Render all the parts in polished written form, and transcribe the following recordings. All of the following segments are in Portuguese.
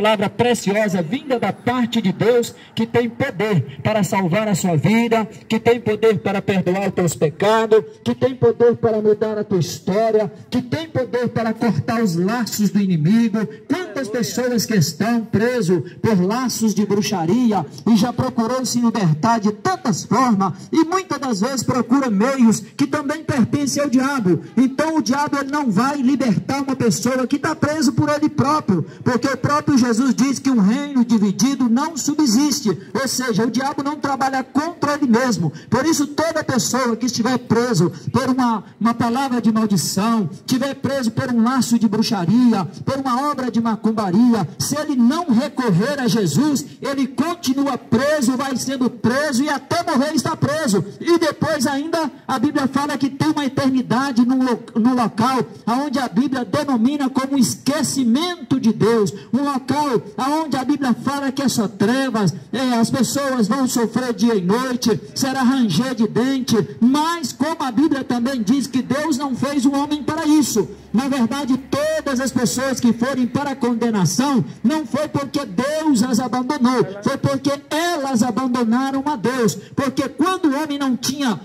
palavra preciosa vinda da parte de Deus, que tem poder para salvar a sua vida, que tem poder para perdoar os teus pecados, que tem poder para mudar a tua história, que tem poder para cortar os laços do inimigo. Quantas pessoas que estão presos por laços de bruxaria e já procurou se libertar de tantas formas, e muitas das vezes procura meios que também pertencem ao diabo. Então o diabo ele não vai libertar uma pessoa que está preso por ele próprio, porque o próprio Jesus diz que um reino dividido não subsiste, ou seja, o diabo não trabalha contra ele mesmo. Por isso toda pessoa que estiver preso por uma palavra de maldição, estiver preso por um laço de bruxaria, por uma obra de macumbaria, se ele não recorrer a Jesus, ele continua preso, vai sendo preso e até morrer está preso. E depois ainda a Bíblia fala que tem uma eternidade no local onde a Bíblia denomina como esquecimento de Deus, um local onde a Bíblia fala que é só trevas, as pessoas vão sofrer dia e noite, será ranger de dente, mas como a Bíblia também diz que Deus não fez o homem para isso. Na verdade, todas as pessoas que forem para a condenação, não foi porque Deus as abandonou, foi porque elas abandonaram a Deus. Porque quando o homem não tinha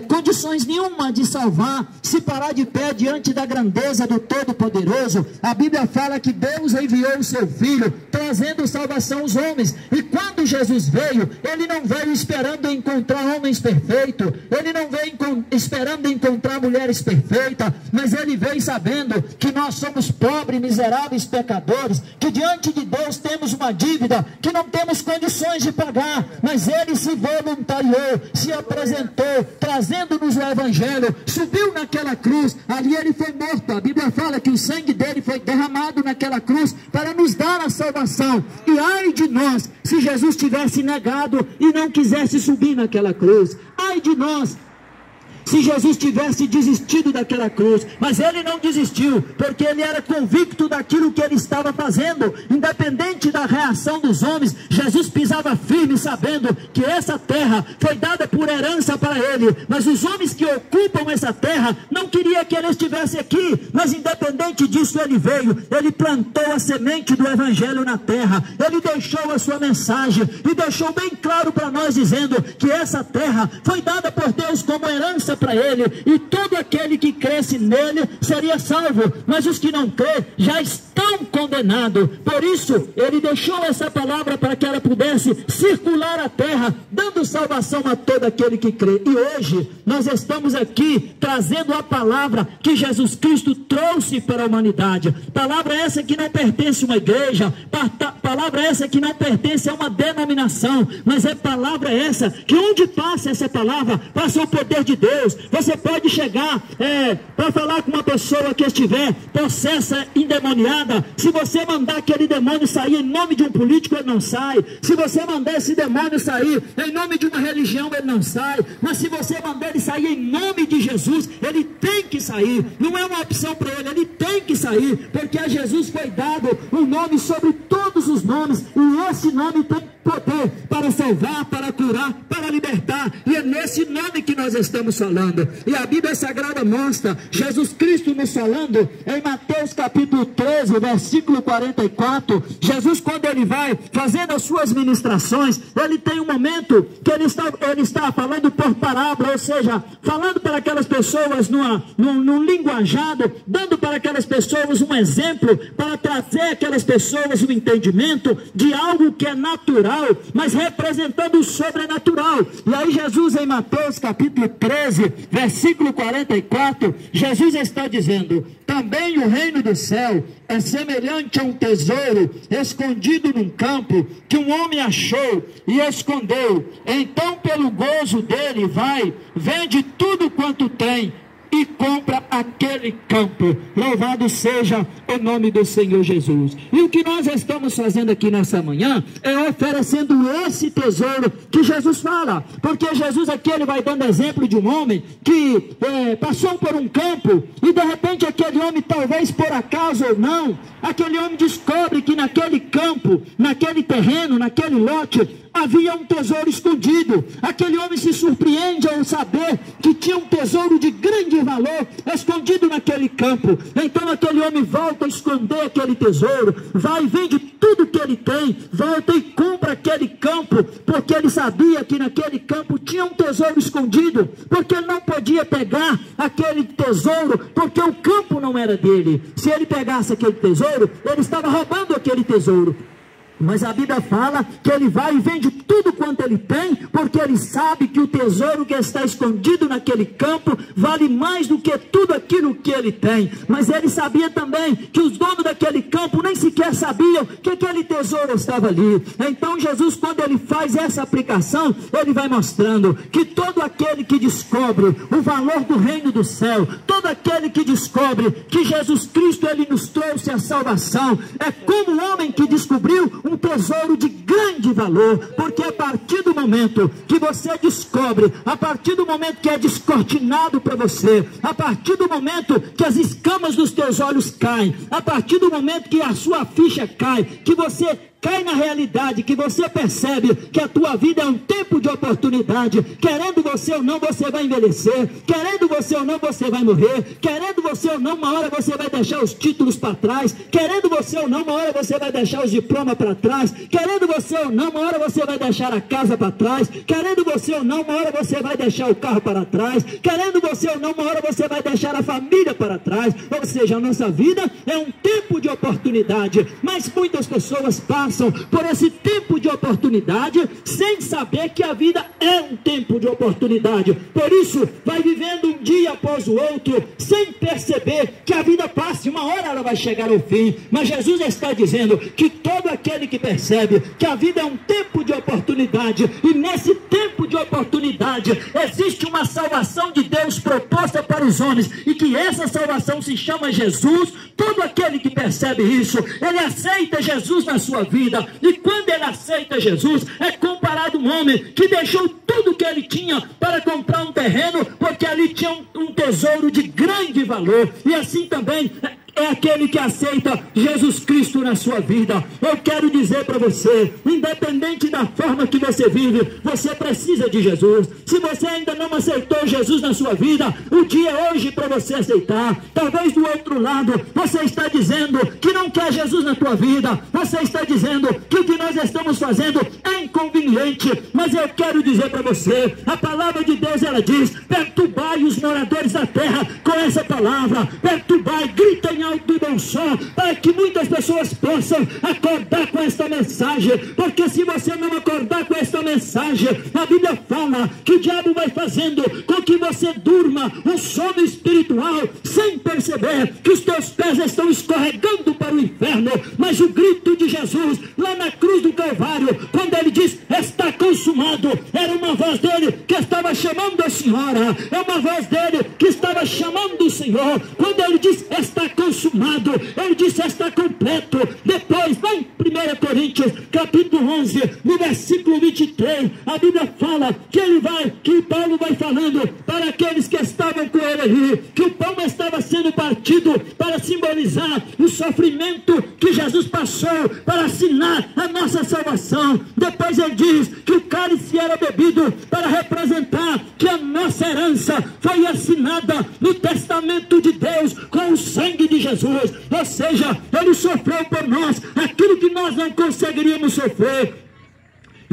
condições nenhuma de salvar, se parar de pé diante da grandeza do Todo-Poderoso, a Bíblia fala que Deus enviou o seu Filho, trazendo salvação aos homens. E quando Jesus veio, ele não veio esperando encontrar homens perfeitos, ele não veio esperando encontrar mulheres perfeitas, mas ele veio sabendo que nós somos pobres, miseráveis, pecadores, que diante de Deus temos uma dívida que não temos condições de pagar, mas ele se voluntariou, se apresentou, trazendo-nos o Evangelho, subiu naquela cruz, ali ele foi morto. A Bíblia fala que o sangue dele foi derramado naquela cruz para nos dar a salvação. E ai de nós, se Jesus tivesse negado e não quisesse subir naquela cruz. Ai de nós, se Jesus tivesse desistido daquela cruz, mas ele não desistiu, porque ele era convicto daquilo que ele estava fazendo, independente da reação dos homens. Jesus pisava firme, sabendo que essa terra foi dada por herança para ele, mas os homens que ocupam essa terra não queriam que ele estivesse aqui, mas independente disso ele veio, ele plantou a semente do Evangelho na terra, ele deixou a sua mensagem, e deixou bem claro para nós, dizendo que essa terra foi dada por Deus como herança para ele, e todo aquele que cresce nele seria salvo, mas os que não crê já estão condenados. Por isso ele deixou essa palavra para que ela pudesse circular a terra, dando salvação a todo aquele que crê. E hoje nós estamos aqui trazendo a palavra que Jesus Cristo trouxe para a humanidade. Palavra essa que não pertence a uma igreja, palavra essa que não pertence a uma denominação, mas é palavra essa que onde passa essa palavra, passa o poder de Deus. Você pode chegar para falar com uma pessoa que estiver possessa, endemoniada. Se você mandar aquele demônio sair em nome de um político, ele não sai. Se você mandar esse demônio sair em nome de uma religião, ele não sai. Mas se você mandar ele sair em nome de Jesus, ele tem que sair. Não é uma opção para ele, ele tem que sair, porque a Jesus foi dado um nome sobre todos os nomes, e esse nome tem poder para salvar, para curar, para libertar, e é nesse nome que nós estamos falando. E a Bíblia Sagrada mostra Jesus Cristo nos falando em Mateus capítulo 13, versículo 44. Jesus, quando ele vai fazendo as suas ministrações, ele tem um momento que ele está falando por parábola, ou seja, falando para aquelas pessoas num linguajado, dando para aquelas pessoas um exemplo, para trazer aquelas pessoas um entendimento de algo que é natural, mas representando o sobrenatural. E aí Jesus, em Mateus capítulo 13, versículo 44, Jesus está dizendo: também o reino do céu é semelhante a um tesouro escondido num campo, que um homem achou e escondeu. Então, pelo gozo dele, vai, vende tudo quanto tem e compra aquele campo. Louvado seja o nome do Senhor Jesus. E o que nós estamos fazendo aqui nessa manhã é oferecendo esse tesouro que Jesus fala, porque Jesus aqui ele vai dando exemplo de um homem que passou por um campo, e de repente aquele homem, talvez por acaso ou não, aquele homem descobre que naquele campo, naquele terreno, naquele lote, havia um tesouro escondido. Aquele homem se surpreende ao saber que tinha um tesouro de grande valor escondido naquele campo. Então aquele homem volta a esconder aquele tesouro, vai e vende tudo que ele tem, volta e compra aquele campo, porque ele sabia que naquele campo tinha um tesouro escondido, porque ele não podia pegar aquele tesouro, porque o campo não era dele. Se ele pegasse aquele tesouro, ele estava roubando aquele tesouro. Mas a Bíblia fala que ele vai e vende tudo quanto ele tem, porque ele sabe que o tesouro que está escondido naquele campo vale mais do que tudo aquilo que ele tem. Mas ele sabia também que os donos daquele campo nem sequer sabiam que aquele tesouro estava ali. Então Jesus, quando ele faz essa aplicação, ele vai mostrando que todo aquele que descobre o valor do reino do céu, todo aquele que descobre que Jesus Cristo, ele nos trouxe a salvação, é como o homem que descobriu um tesouro de grande valor, porque a partir do momento que você descobre, a partir do momento que é descortinado para você, a partir do momento que as escamas dos teus olhos caem, a partir do momento que a sua ficha cai, que você cai na realidade, que você percebe que a tua vida é um tempo de oportunidade, querendo você ou não, você vai envelhecer, querendo você ou não, você vai morrer, querendo você ou não, uma hora você vai deixar os títulos para trás, querendo você ou não, uma hora você vai deixar os diplomas para trás, querendo você ou não, uma hora você vai deixar a casa para trás, querendo você ou não, uma hora você vai deixar o carro para trás, querendo você ou não, uma hora você vai deixar a família para trás. Ou seja, a nossa vida é um tempo de oportunidade, mas muitas pessoas passam por esse tempo de oportunidade sem saber que a vida é um tempo de oportunidade. Por isso vai vivendo um dia após o outro sem perceber que a vida passa, uma hora ela vai chegar ao fim. Mas Jesus está dizendo que todo aquele que percebe que a vida é um tempo de oportunidade, e nesse tempo de oportunidade existe uma salvação de Deus proposta para os homens, e que essa salvação se chama Jesus. Todo aquele que percebe isso, ele aceita Jesus na sua vida. E quando ele aceita Jesus, é comparado a um homem que deixou tudo que ele tinha para comprar um terreno, porque ali tinha um tesouro de grande valor. E assim também é aquele que aceita Jesus Cristo na sua vida. Eu quero dizer para você, independente da forma que você vive, você precisa de Jesus. Se você ainda não aceitou Jesus na sua vida, o dia é hoje para você aceitar. Talvez do outro lado, você está dizendo que não quer Jesus na tua vida, você está dizendo que o que nós estamos fazendo é inconveniente, mas eu quero dizer para você, a palavra de Deus, ela diz: perturbai os moradores da terra com essa palavra, perturbai, grita em alto e bom som, para que muitas pessoas possam acordar com esta mensagem. Porque se você não acordar com esta mensagem, a Bíblia fala que o diabo vai fazendo com que você durma um sono espiritual, sem perceber que os teus pés estão escorregando para o inferno. Mas o grito de Jesus lá na cruz do Calvário, quando ele diz: está consumado, era uma voz dele que estava chamando a senhora, é uma voz dele que estava chamando o Senhor. Quando ele diz está consumado, ele disse está completo. Depois, lá em 1 Coríntios, capítulo 11, no versículo 23, a Bíblia fala que Paulo vai falando para aqueles que estavam com ele ali, que o pão estava sendo partido para simbolizar o sofrimento que Jesus passou para assinar a nossa salvação. Depois ele diz que o cálice era bebido para representar que a nossa herança foi assinada no testamento de Deus com o sangue de Jesus. Ou seja, ele sofreu por nós aquilo que nós não conseguiríamos sofrer.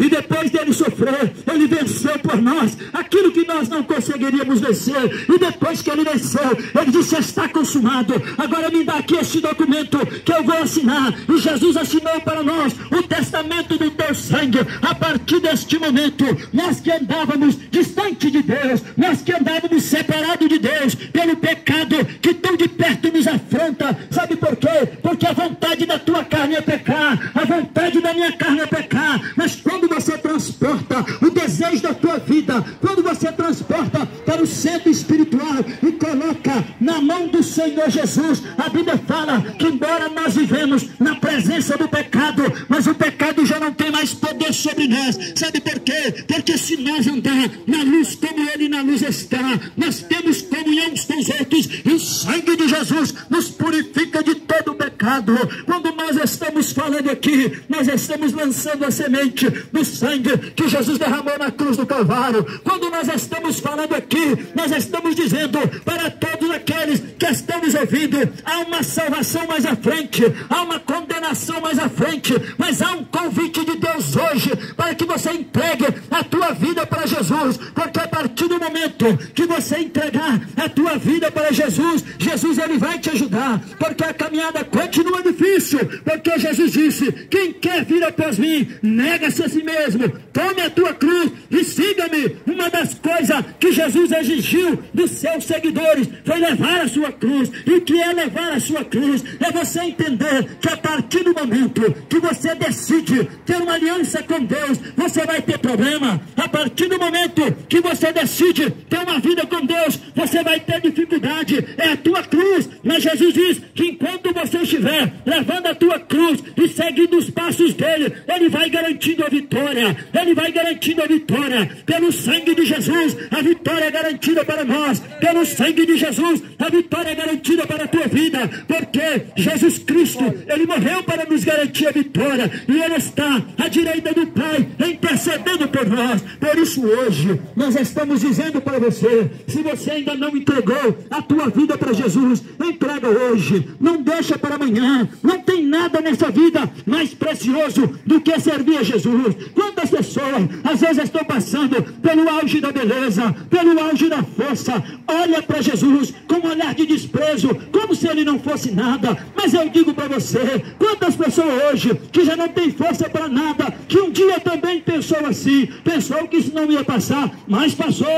E depois dele sofrer, ele venceu por nós aquilo que nós não conseguiríamos vencer. E depois que ele venceu, ele disse está consumado. Agora me dá aqui este documento que eu vou assinar. E Jesus assinou para nós o testamento do teu sangue. A partir deste momento, nós que andávamos distante de Deus, nós que andávamos separados de Deus pelo pecado que tão de perto nos afronta. Sabe por quê? Porque a vontade da tua carne é pecar, a vontade da minha carne é pecar. Mas quando você transporta o desejo da tua vida, quando você transporta para o centro espiritual e coloca na mão do Senhor Jesus, a Bíblia fala que embora nós vivemos na presença do pecado, mas o pecado já não tem mais poder sobre nós. Sabe por quê? Porque se nós andar na luz como ele na luz está, nós temos comunhão uns com os outros, e o sangue de Jesus nos purifica de todo o pecado. Quando nós estamos falando aqui aqui, nós estamos lançando a semente do sangue que Jesus derramou na cruz do Calvário. Quando nós estamos falando aqui, nós estamos dizendo para todos aqueles que estão nos ouvindo, há uma salvação mais à frente, há uma condenação mais à frente, mas há um convite de Deus hoje para que você entregue a tua vida para Jesus, porque a partir do momento que você entregar a tua vida para Jesus, Jesus ele vai te ajudar, porque a caminhada continua difícil, porque Jesus disse: quem quer vir após mim, nega-se a si mesmo, tome a tua cruz e siga-me. Uma das coisas que Jesus exigiu dos seus seguidores foi levar a sua cruz. E o que é levar a sua cruz? É você entender que a partir do momento que você decide ter uma aliança com Deus, você vai ter problema. A partir do momento que você decide ter uma vida com Deus, você vai ter dificuldade. É a tua cruz. Mas Jesus diz que enquanto você estiver levando a tua cruz e seguindo os passos dele, ele vai garantindo a vitória. Ele vai garantindo a vitória. Pelo sangue de Jesus, a vitória é garantida para nós. Pelo sangue de Jesus, a vitória é garantida para a tua vida. Porque Jesus Cristo, ele morreu para nos garantir a vitória. E ele está à direita do Pai, intercedendo por nós. Por isso hoje, nós estamos dizendo para você, se você ainda não entregou a tua vida para Jesus, entrega hoje. Não deixa para amanhã. Não tem nada nessa vida mais precioso do que servir a Jesus. Quantas pessoas às vezes estão passando pelo auge da beleza, pelo auge da força, olha para Jesus com um olhar de desprezo, como se ele não fosse nada. Mas eu digo para você, quantas pessoas hoje que já não tem força para nada, que um dia também pensou assim, pensou que isso não ia passar, mas passou.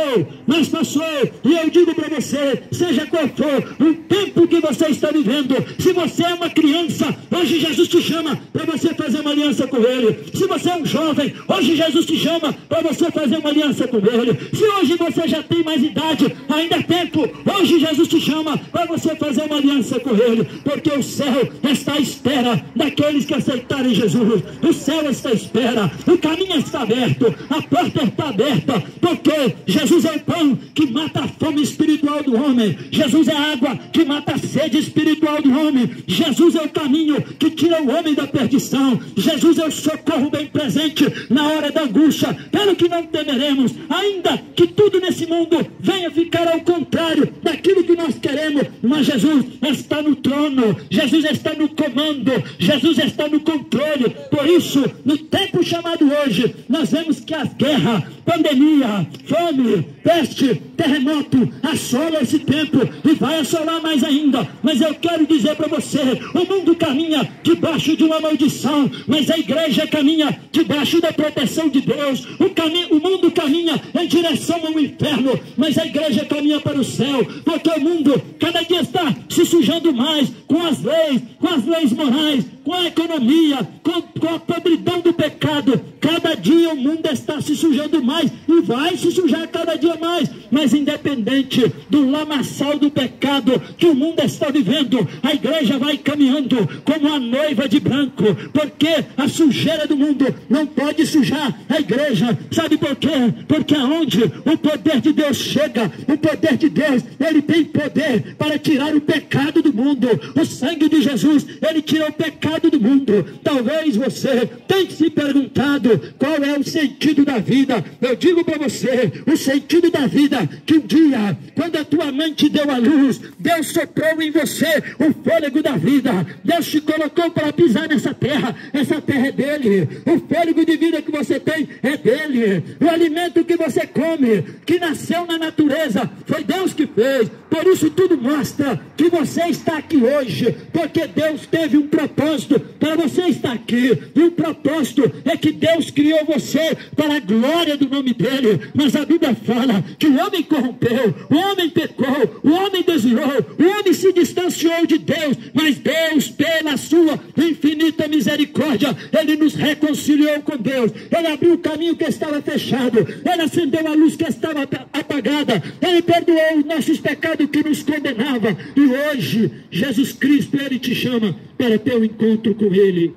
E eu digo para você, seja qual for o tempo que você está vivendo, se você é uma criança, hoje Jesus te chama para você fazer uma aliança com ele. Se você é um jovem, hoje Jesus te chama para você fazer uma aliança com ele. Se hoje você já tem mais idade, ainda é tempo. Hoje Jesus te chama para você fazer uma aliança com ele, porque o céu está à espera daqueles que aceitarem Jesus. O céu está à espera, o caminho está aberto, a porta está aberta, porque Jesus é o pão que mata a fome espiritual do homem. Jesus é a água que mata a sede espiritual do homem. Jesus é o caminho que tira o homem da perdição. Jesus é o socorro bem presente na hora da angústia. Pelo que não temeremos, ainda que tudo nesse mundo venha ficar ao contrário daquilo que nós queremos, mas Jesus está no trono, Jesus está no comando, Jesus está no controle. Por isso, no tempo chamado hoje, nós vemos que a guerra, pandemia, fome, peste, terremoto assola esse tempo e vai assolar mais ainda. Mas eu quero dizer para você, o mundo caminha debaixo de uma maldição, mas a igreja caminha debaixo da proteção de Deus. O mundo caminha em direção ao inferno, mas a igreja caminha para o céu, porque o mundo cada dia está se sujando mais com as leis morais, com a economia, com a podridão do pecado. Cada dia o mundo está se sujando mais e vai se sujar cada dia mais. Mas independente do lamaçal do pecado que o mundo está vivendo, a igreja vai caminhando como a noiva de branco, porque a sujeira do mundo não pode sujar a igreja. Sabe por quê? Porque aonde o poder de Deus chega, o poder de Deus, ele tem poder para tirar o pecado do mundo. O sangue de Jesus, ele tira o pecado do mundo. Talvez você tenha se perguntado qual é o sentido da vida. Eu digo para você, o sentido da vida, que um dia, quando a tua mãe te deu a luz, Deus soprou em você o fôlego da vida. Deus te colocou para pisar nessa terra. Essa terra é dele. O fôlego de vida que você tem é dele. O alimento que você come, que nasceu na natureza, foi Deus que fez. Por isso tudo mostra que você está aqui hoje, porque Deus teve um propósito para você estar aqui. E o propósito é que Deus criou você para a glória do nome dele. Mas a Bíblia fala que o homem corrompeu, o homem pecou, o homem desviou, o homem se distanciou de Deus. Mas Deus, pela sua infinita misericórdia, ele nos reconciliou com Deus. Ele abriu o caminho que estava fechado, ele acendeu a luz que estava apagada, ele perdoou os nossos pecados que nos condenava. E hoje Jesus Cristo, ele te chama para ter um encontro com ele.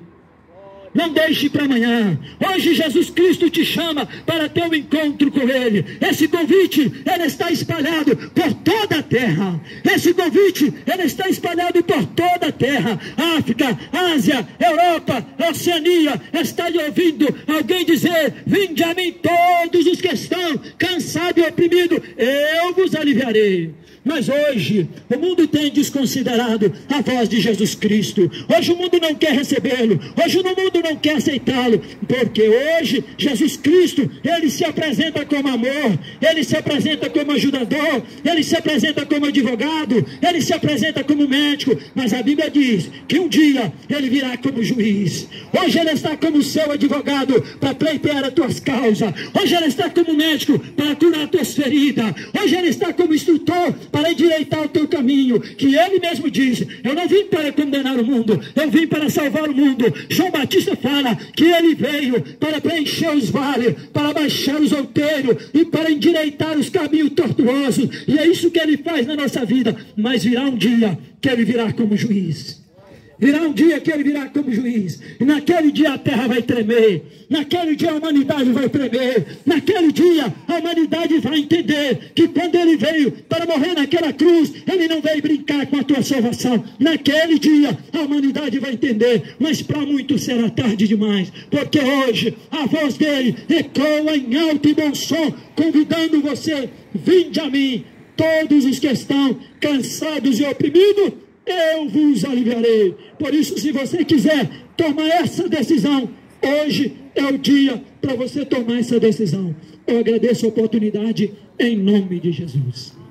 não deixe para amanhã. Hoje Jesus Cristo te chama para ter um encontro com Ele. Esse convite, ele está espalhado por toda a terra. Esse convite, ele está espalhado por toda a terra. África, Ásia, Europa, Oceania, está lhe ouvindo alguém dizer: vinde a mim todos os que estão cansados e oprimidos, eu vos aliviarei. Mas hoje o mundo tem desconsiderado a voz de Jesus Cristo. Hoje o mundo não quer recebê-lo. Hoje o mundo não quer aceitá-lo. Porque hoje Jesus Cristo, ele se apresenta como amor, ele se apresenta como ajudador, ele se apresenta como advogado, ele se apresenta como médico. Mas a Bíblia diz que um dia ele virá como juiz. Hoje ele está como seu advogado para pleitear as tuas causas. Hoje ele está como médico para curar as tuas feridas. Hoje ele está como instrutor para endireitar o teu caminho, que ele mesmo diz: eu não vim para condenar o mundo, eu vim para salvar o mundo. João Batista fala que ele veio para preencher os vales, para baixar os outeiros e para endireitar os caminhos tortuosos, e é isso que ele faz na nossa vida. Mas virá um dia que ele virá como juiz. Virá um dia que ele virá como juiz, e naquele dia a terra vai tremer, naquele dia a humanidade vai tremer, naquele dia a humanidade vai entender que quando ele veio para morrer naquela cruz, ele não veio brincar com a tua salvação. Naquele dia a humanidade vai entender, mas para muitos será tarde demais, porque hoje a voz dele ecoa em alto e bom som, convidando você: vinde a mim todos os que estão cansados e oprimidos, eu vos aliviarei. Por isso, se você quiser tomar essa decisão, hoje é o dia para você tomar essa decisão. Eu agradeço a oportunidade em nome de Jesus.